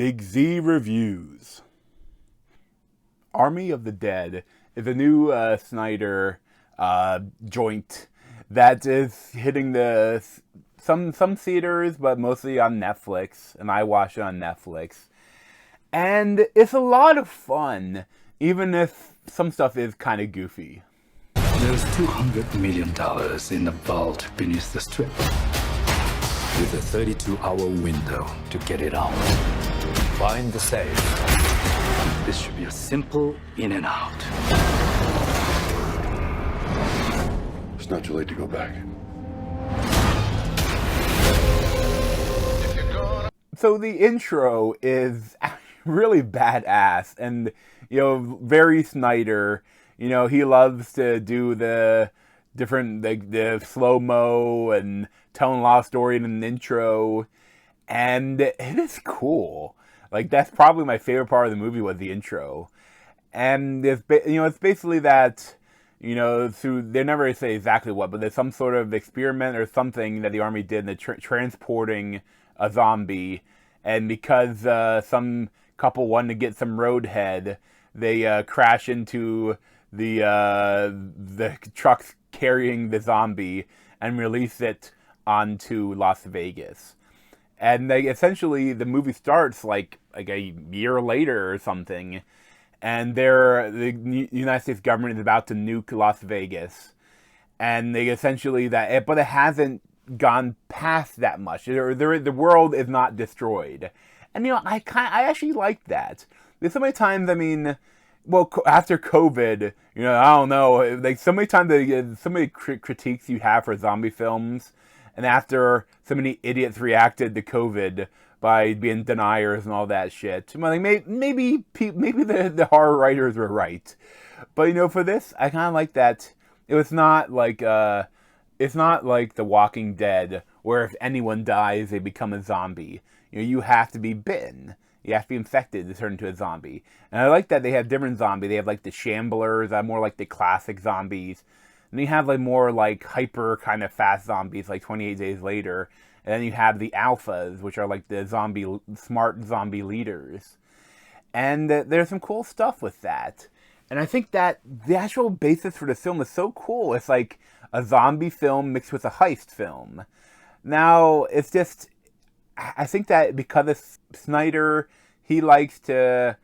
Big Z Reviews. Army of the Dead is a new Snyder joint that is hitting the some theaters, but mostly on Netflix, and I watch it on Netflix. And it's a lot of fun, even if some stuff is kind of goofy. There's $200 million in the vault beneath the strip, with a 32-hour window to get it out. Find the safe. This should be a simple in and out. It's not too late to go back. So the intro is really badass and, very Snyder. He loves to do the different, the slow-mo and telling a lot of story in an intro. And it is cool. That's probably my favorite part of the movie was the intro. And it's basically that, through, they never really say exactly what, but there's some sort of experiment or something that the army did in the transporting a zombie. And because some couple wanted to get some roadhead, they crash into the trucks carrying the zombie and release it onto Las Vegas. And essentially, the movie starts like a year later or something, and the United States government is about to nuke Las Vegas, and they essentially but it hasn't gone past that much. The world is not destroyed, and I actually like that. There's so many times. After COVID, I don't know. So many times, so many critiques you have for zombie films. And after so many idiots reacted to COVID by being deniers and all that shit, maybe the horror writers were right. But for this, I kind of like that. It's not like The Walking Dead, where if anyone dies, they become a zombie. You have to be bitten. You have to be infected to turn into a zombie. And I like that they have different zombies. They have the shamblers, that more like the classic zombies. And you have more hyper kind of fast zombies, 28 Days Later. And then you have the alphas, which are the smart zombie leaders. And there's some cool stuff with that. And I think that the actual basis for the film is so cool. It's like a zombie film mixed with a heist film. Now, it's just, I think that because of Snyder, he likes to,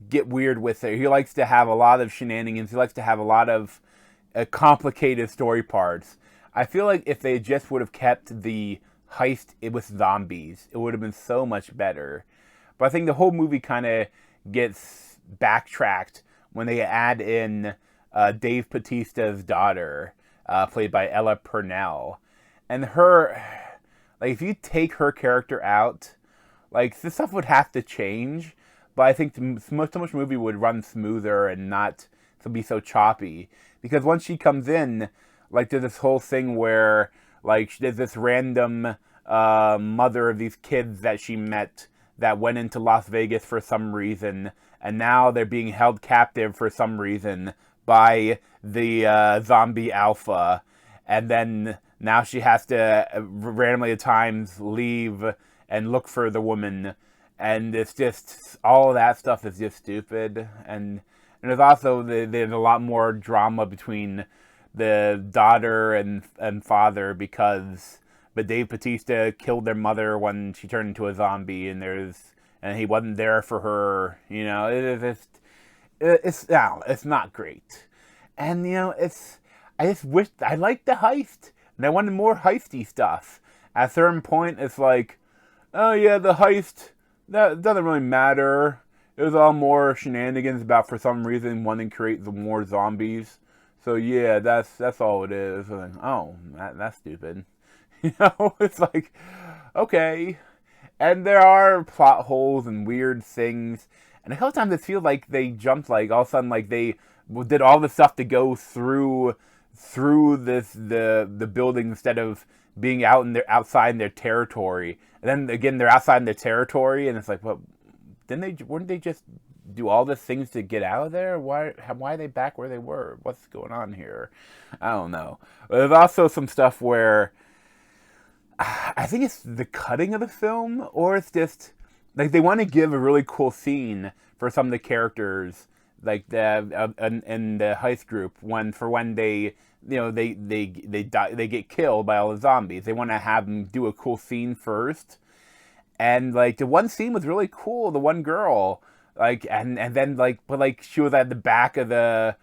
get weird with it. He likes to have a lot of shenanigans. He likes to have a lot of complicated story parts. I feel like if they just would have kept the heist with zombies, it would have been so much better. But I think the whole movie kind of gets backtracked when they add in Dave Bautista's daughter, played by Ella Purnell. And her, if you take her character out, this stuff would have to change. But I think so much movie would run smoother and not be so choppy. Because once she comes in, there's this whole thing where, there's this random mother of these kids that she met that went into Las Vegas for some reason, and now they're being held captive for some reason by the zombie alpha, and then now she has to randomly at times leave and look for the woman, and it's just, all of that stuff is just stupid, and there's also, there's a lot more drama between the daughter and father but Dave Bautista killed their mother when she turned into a zombie, and he wasn't there for her. It's not great, and I just wish I liked the heist, and I wanted more heisty stuff. At a certain point, it's oh yeah, the heist that doesn't really matter. It was all more shenanigans about, for some reason, wanting to create more zombies. So yeah, that's all it is. That's stupid. It's okay. And there are plot holes and weird things. And a couple times it feels like they jumped, all of a sudden, they did all the stuff to go through the building instead of being outside in their territory. And then again, they're outside in their territory, and it's wouldn't they just do all the things to get out of there? Why are they back where they were? What's going on here? I don't know. But there's also some stuff where I think it's the cutting of the film, or it's just like they want to give a really cool scene for some of the characters, like the in the heist group when they they die, they get killed by all the zombies. They want to have them do a cool scene first, and like the one scene was really cool. The one girl, like and then but she was at the back of the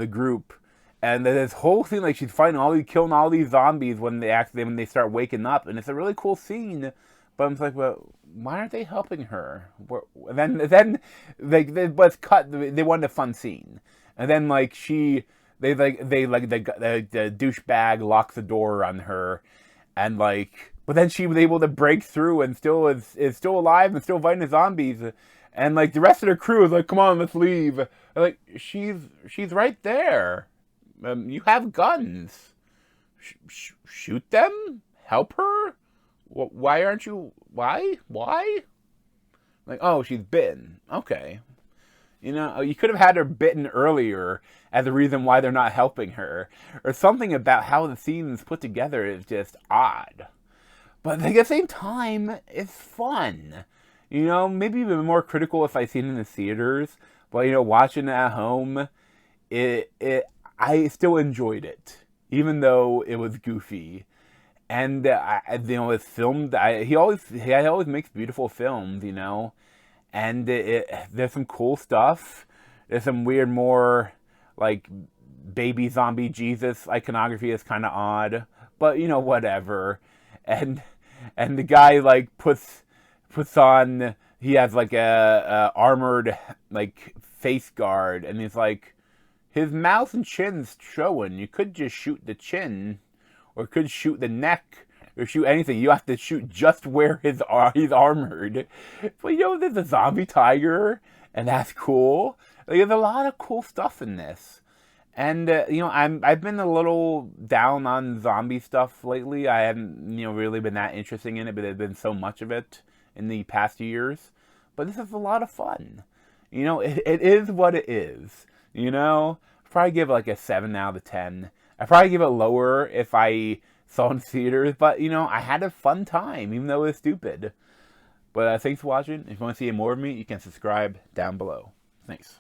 group. And this whole scene, like she's fighting killing all these zombies when they start waking up, and it's a really cool scene. But I'm like, well, why aren't they helping her? Then they was cut. They wanted a fun scene, and then the douchebag locks the door on her, and but then she was able to break through and still is still alive and still fighting the zombies, and the rest of the crew is like, come on, let's leave. And, she's right there. You have guns. Shoot them? Help her? Why aren't you? Why? Oh, she's bitten. Okay. You could have had her bitten earlier as a reason why they're not helping her. Or something about how the scene's put together is just odd. But at the same time, it's fun. Maybe even more critical if I seen it in the theaters. But, watching it at home, I still enjoyed it, even though it was goofy, and it's filmed. He always makes beautiful films, and there's some cool stuff. There's some weird, more baby zombie Jesus iconography is kind of odd, but whatever. And the guy puts on, he has a armored face guard, and he's his mouth and chin's showing. You could just shoot the chin, or could shoot the neck, or shoot anything. You have to shoot just where he's armored. But there's a zombie tiger, and that's cool. There's a lot of cool stuff in this. And I've been a little down on zombie stuff lately. I haven't really been that interested in it, but there's been so much of it in the past years. But this is a lot of fun. It is what it is. Probably give it a 7 out of 10. I'd probably give it lower if I saw it in theaters, but I had a fun time, even though it was stupid. But thanks for watching. If you want to see more of me, you can subscribe down below. Thanks.